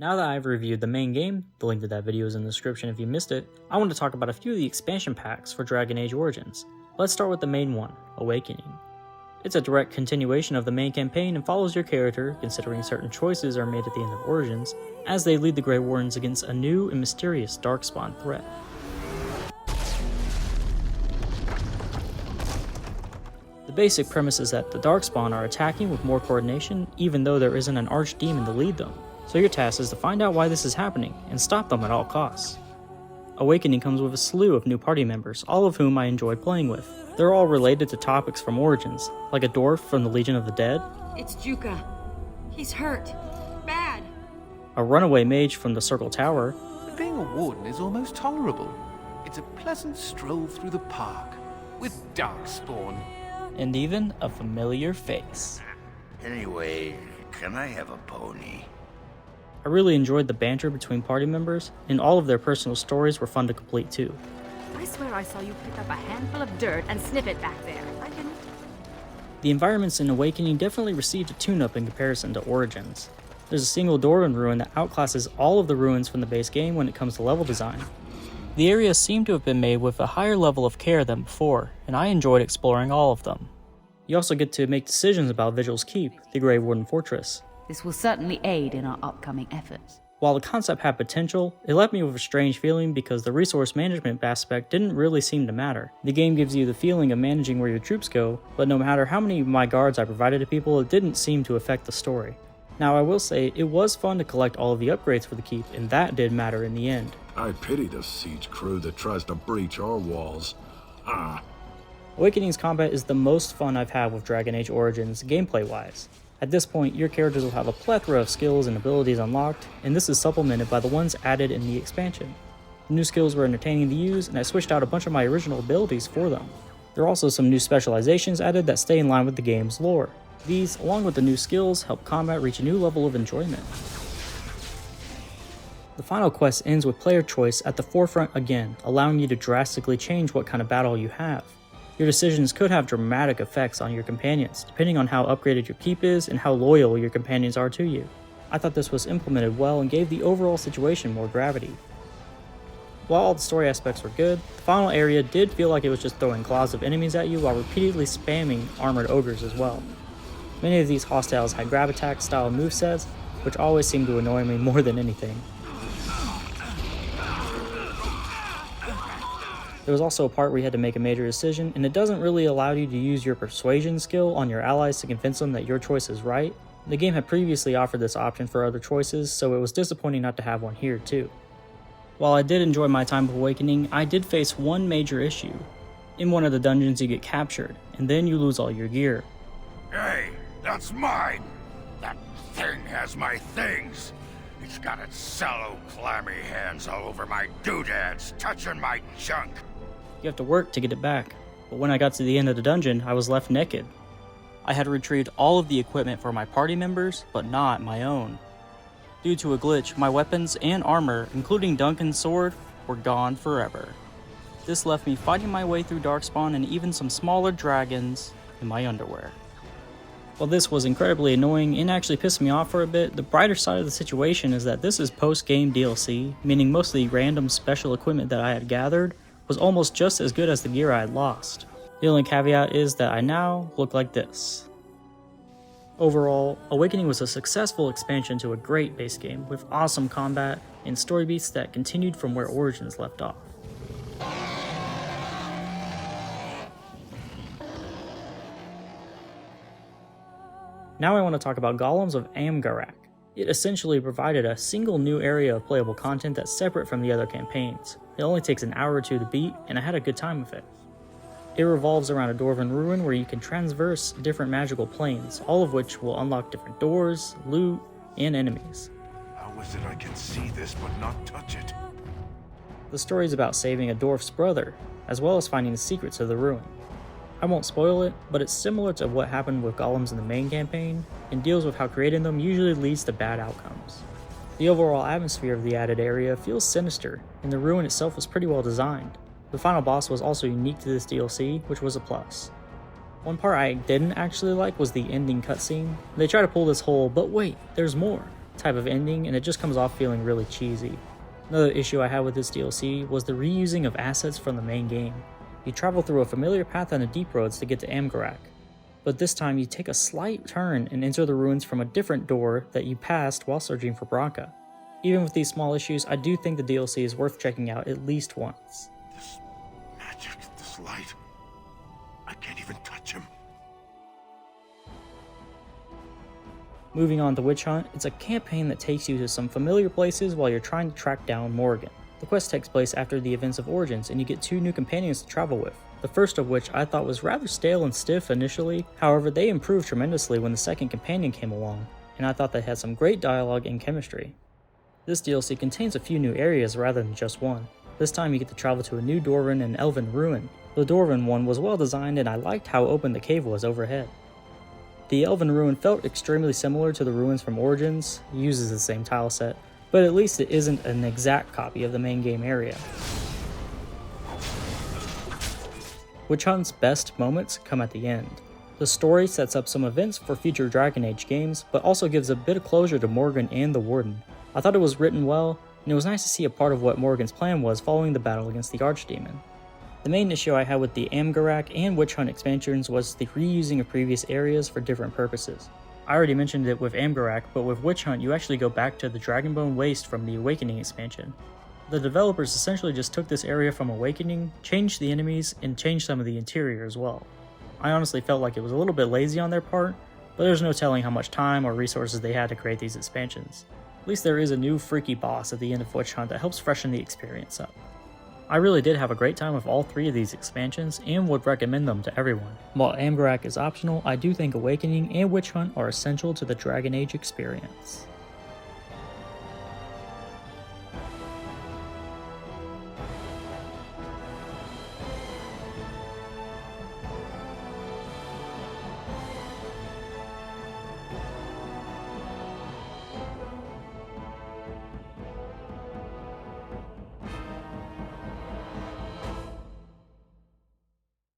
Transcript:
Now that I've reviewed the main game, the link to that video is in the description if you missed it, I want to talk about a few of the expansion packs for Dragon Age Origins. Let's start with the main one, Awakening. It's a direct continuation of the main campaign and follows your character, considering certain choices are made at the end of Origins, as they lead the Grey Wardens against a new and mysterious Darkspawn threat. The basic premise is that the Darkspawn are attacking with more coordination even though there isn't an archdemon to lead them, so your task is to find out why this is happening and stop them at all costs. Awakening comes with a slew of new party members, all of whom I enjoyed playing with. They're all related to topics from Origins, like a dwarf from the Legion of the Dead. It's Juka. He's hurt. Bad. A runaway mage from the Circle Tower. Being a warden is almost tolerable. It's a pleasant stroll through the park with Darkspawn. And even a familiar face. Anyway, can I have a pony? I really enjoyed the banter between party members, and all of their personal stories were fun to complete too. I swear I saw you pick up a handful of dirt and snip it back there. I didn't. The environments in Awakening definitely received a tune-up in comparison to Origins. There's a single Dwarven ruin that outclasses all of the ruins from the base game when it comes to level design. The areas seem to have been made with a higher level of care than before, and I enjoyed exploring all of them. You also get to make decisions about Vigil's Keep, the Grey Warden Fortress. This will certainly aid in our upcoming efforts. While the concept had potential, it left me with a strange feeling because the resource management aspect didn't really seem to matter. The game gives you the feeling of managing where your troops go, but no matter how many of my guards I provided to people, it didn't seem to affect the story. Now I will say, it was fun to collect all of the upgrades for the keep, and that did matter in the end. I pity the siege crew that tries to breach our walls. Awakening's combat is the most fun I've had with Dragon Age Origins gameplay-wise. At this point, your characters will have a plethora of skills and abilities unlocked, and this is supplemented by the ones added in the expansion. The new skills were entertaining to use, and I switched out a bunch of my original abilities for them. There are also some new specializations added that stay in line with the game's lore. These, along with the new skills, help combat reach a new level of enjoyment. The final quest ends with player choice at the forefront again, allowing you to drastically change what kind of battle you have. Your decisions could have dramatic effects on your companions, depending on how upgraded your keep is and how loyal your companions are to you. I thought this was implemented well and gave the overall situation more gravity. While all the story aspects were good, the final area did feel like it was just throwing clouds of enemies at you while repeatedly spamming armored ogres as well. Many of these hostiles had grab attack style movesets, which always seemed to annoy me more than anything. There was also a part where you had to make a major decision, and it doesn't really allow you to use your persuasion skill on your allies to convince them that your choice is right. The game had previously offered this option for other choices, so it was disappointing not to have one here too. While I did enjoy my time of Awakening, I did face one major issue. In one of the dungeons you get captured, and then you lose all your gear. Hey, that's mine! That thing has my things! It's got its sallow, clammy hands all over my doodads, touching my junk! You have to work to get it back, but when I got to the end of the dungeon, I was left naked. I had retrieved all of the equipment for my party members, but not my own. Due to a glitch, my weapons and armor, including Duncan's sword, were gone forever. This left me fighting my way through Darkspawn and even some smaller dragons in my underwear. While this was incredibly annoying and actually pissed me off for a bit, the brighter side of the situation is that this is post-game DLC, meaning most of the random special equipment that I had gathered was almost just as good as the gear I had lost. The only caveat is that I now look like this. Overall, Awakening was a successful expansion to a great base game with awesome combat and story beats that continued from where Origins left off. Now I want to talk about Golems of Amgarrak. It essentially provided a single new area of playable content that's separate from the other campaigns. It only takes an hour or two to beat, and I had a good time with it. It revolves around a Dwarven ruin where you can traverse different magical planes, all of which will unlock different doors, loot, and enemies. How is it I can see this but not touch it? The story is about saving a dwarf's brother, as well as finding the secrets of the ruin. I won't spoil it, but it's similar to what happened with golems in the main campaign, and deals with how creating them usually leads to bad outcomes. The overall atmosphere of the added area feels sinister, and the ruin itself was pretty well designed. The final boss was also unique to this DLC, which was a plus. One part I didn't actually like was the ending cutscene. They try to pull this whole, but wait, there's more, type of ending, and it just comes off feeling really cheesy. Another issue I had with this DLC was the reusing of assets from the main game. You travel through a familiar path on the deep roads to get to Amgarrak, but this time you take a slight turn and enter the ruins from a different door that you passed while searching for Branka. Even with these small issues, I do think the DLC is worth checking out at least once. This magic, this light. I can't even touch him. Moving on to Witch Hunt, it's a campaign that takes you to some familiar places while you're trying to track down Morgan. The quest takes place after the events of Origins, and you get 2 new companions to travel with. The first of which I thought was rather stale and stiff initially, however they improved tremendously when the second companion came along, and I thought they had some great dialogue and chemistry. This DLC contains a few new areas rather than just one. This time you get to travel to a new Dwarven and Elven ruin. The Dwarven one was well designed and I liked how open the cave was overhead. The Elven ruin felt extremely similar to the ruins from Origins, uses the same tile set, but at least it isn't an exact copy of the main game area. Witch Hunt's best moments come at the end. The story sets up some events for future Dragon Age games, but also gives a bit of closure to Morgan and the Warden. I thought it was written well, and it was nice to see a part of what Morgan's plan was following the battle against the Archdemon. The main issue I had with the Amgarrak and Witch Hunt expansions was the reusing of previous areas for different purposes. I already mentioned it with Amgarrak, but with Witch Hunt you actually go back to the Dragonbone Waste from the Awakening expansion. The developers essentially just took this area from Awakening, changed the enemies, and changed some of the interior as well. I honestly felt like it was a little bit lazy on their part, but there's no telling how much time or resources they had to create these expansions. At least there is a new freaky boss at the end of Witch Hunt that helps freshen the experience up. I really did have a great time with all 3 of these expansions and would recommend them to everyone. While Amgarrak is optional, I do think Awakening and Witch Hunt are essential to the Dragon Age experience.